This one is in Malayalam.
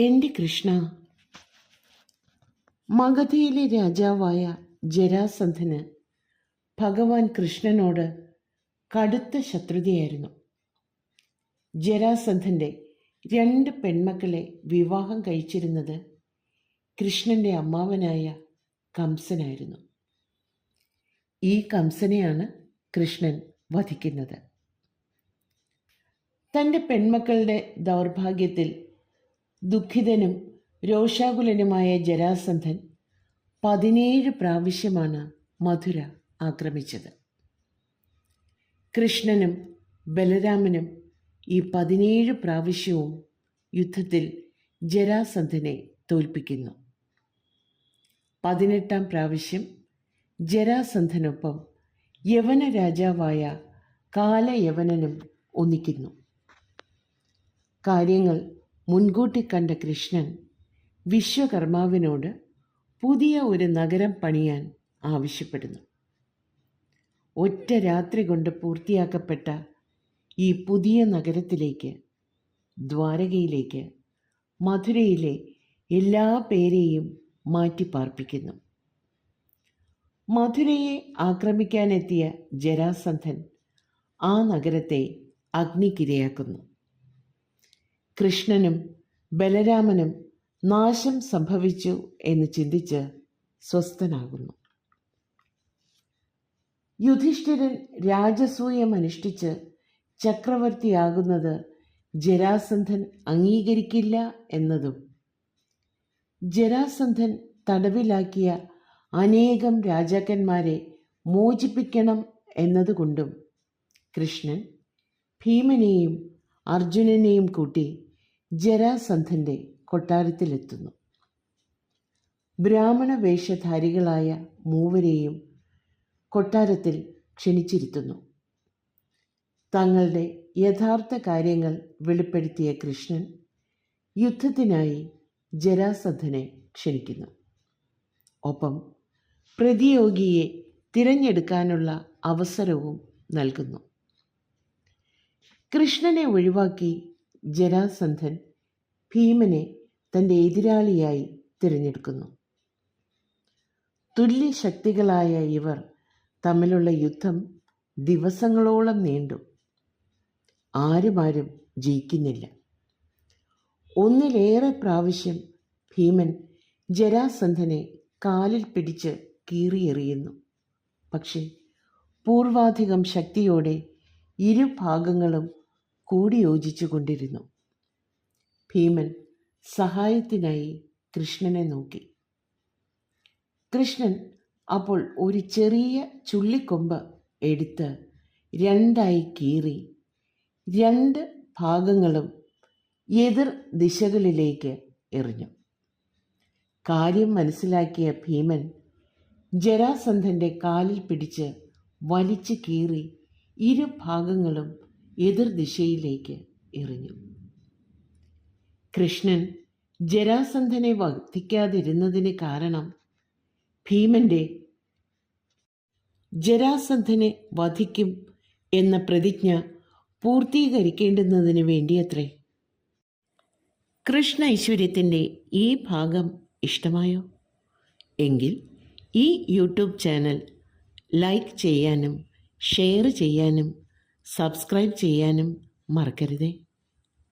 എൻ്റെ കൃഷ്ണ, മഗധയിലെ രാജാവായ ജരാസന്ധന് ഭഗവാൻ കൃഷ്ണനോട് കടുത്ത ശത്രുതയായിരുന്നു. ജരാസന്ധൻ്റെ 2 പെൺമക്കളെ വിവാഹം കഴിച്ചിരുന്നത് കൃഷ്ണൻ്റെ അമ്മാവനായ കംസനായിരുന്നു. ഈ കംസനെയാണ് കൃഷ്ണൻ വധിക്കുന്നത്. തൻ്റെ പെൺമക്കളുടെ ദൗർഭാഗ്യത്തിൽ ദുഃഖിതനും രോഷാകുലനുമായ ജരാസന്ധൻ 17 പ്രാവശ്യമാണ് മധുര ആക്രമിച്ചത്. കൃഷ്ണനും ബലരാമനും ഈ 17 പ്രാവശ്യവും യുദ്ധത്തിൽ ജരാസന്ധനെ തോൽപ്പിക്കുന്നു. 18ാം പ്രാവശ്യം ജരാസന്ധനൊപ്പം യവന രാജാവായ കാലയവനനും ഒന്നിക്കുന്നു. കാര്യങ്ങൾ മുൻകൂട്ടി കണ്ട കൃഷ്ണൻ വിശ്വകർമാവിനോട് പുതിയ ഒരു നഗരം പണിയാൻ ആവശ്യപ്പെടുന്നു. ഒറ്റ രാത്രി കൊണ്ട് പൂർത്തിയാക്കപ്പെട്ട ഈ പുതിയ നഗരത്തിലേക്ക്, ദ്വാരകയിലേക്ക്, മധുരയിലെ എല്ലാ പേരെയും മാറ്റി പാർപ്പിക്കുന്നു. മധുരയെ ആക്രമിക്കാനെത്തിയ ജരാസന്ധൻ ആ നഗരത്തെ അഗ്നിക്കിരയാക്കുന്നു. കൃഷ്ണനും ബലരാമനും നാശം സംഭവിച്ചു എന്ന് ചിന്തിച്ച് സ്വസ്ഥനാകുന്നു. യുധിഷ്ഠിരൻ രാജസൂയമനുഷ്ഠിച്ച് ചക്രവർത്തിയാകുന്നത് ജരാസന്ധൻ അംഗീകരിക്കില്ല എന്നതും, ജരാസന്ധൻ തടവിലാക്കിയ അനേകം രാജാക്കന്മാരെ മോചിപ്പിക്കണം എന്നതുകൊണ്ടും കൃഷ്ണൻ ഭീമനെയും അർജുനനെയും കൂട്ടി ജരാസന്ധൻ്റെ കൊട്ടാരത്തിലെത്തുന്നു. ബ്രാഹ്മണ വേഷധാരികളായ 3 കൊട്ടാരത്തിൽ ക്ഷണിച്ചിരുത്തുന്നു. തങ്ങളുടെ യഥാർത്ഥ കാര്യങ്ങൾ വെളിപ്പെടുത്തിയ കൃഷ്ണൻ യുദ്ധത്തിനായി ജരാസന്ധനെ ക്ഷണിക്കുന്നു. ഒപ്പം പ്രതിയോഗിയെ തിരഞ്ഞെടുക്കാനുള്ള അവസരവും നൽകുന്നു. കൃഷ്ണനെ ഒഴിവാക്കി ജരാസന്ധൻ ഭീമനെ തൻ്റെ എതിരാളിയായി തിരഞ്ഞെടുക്കുന്നു. തുല്യശക്തികളായ ഇവർ തമ്മിലുള്ള യുദ്ധം ദിവസങ്ങളോളം നീണ്ടു. ആരും ജയിക്കുന്നില്ല. 1 പ്രാവശ്യം ഭീമൻ ജരാസന്ധനെ കാലിൽ പിടിച്ച് കീറിയെറിയുന്നു. പക്ഷേ പൂർവാധികം ശക്തിയോടെ ഇരുഭാഗങ്ങളും കൂടിയോജിച്ചു കൊണ്ടിരുന്നു. ഭീമൻ സഹായത്തിനായി കൃഷ്ണനെ നോക്കി. കൃഷ്ണൻ അപ്പോൾ ഒരു ചെറിയ ചുള്ളിക്കൊമ്പ് എടുത്ത് 2ആയി കീറി 2 ഭാഗങ്ങളും എതിർ ദിശകളിലേക്ക് എറിഞ്ഞു. കാര്യം മനസ്സിലാക്കിയ ഭീമൻ ജരാസന്ധൻ്റെ കാലിൽ പിടിച്ച് വലിച്ചു കീറി ഇരുഭാഗങ്ങളും എതിർദിശയിലേക്ക് എറിഞ്ഞു. കൃഷ്ണൻ ജരാസന്ധനെ വധിക്കാതിരുന്നതിന് കാരണം ഭീമന്റെ ജരാസന്ധനെ വധിക്കും എന്ന പ്രതിജ്ഞ പൂർത്തീകരിക്കേണ്ടുന്നതിന് വേണ്ടിയത്രേ. കൃഷ്ണ ഐശ്വര്യത്തിൻ്റെ ഈ ഭാഗം ഇഷ്ടമായോ? എങ്കിൽ ഈ യൂട്യൂബ് ചാനൽ ലൈക്ക് ചെയ്യാനും ഷെയർ ചെയ്യാനും സബ്സ്ക്രൈബ് ചെയ്യാനും മറക്കരുതേ.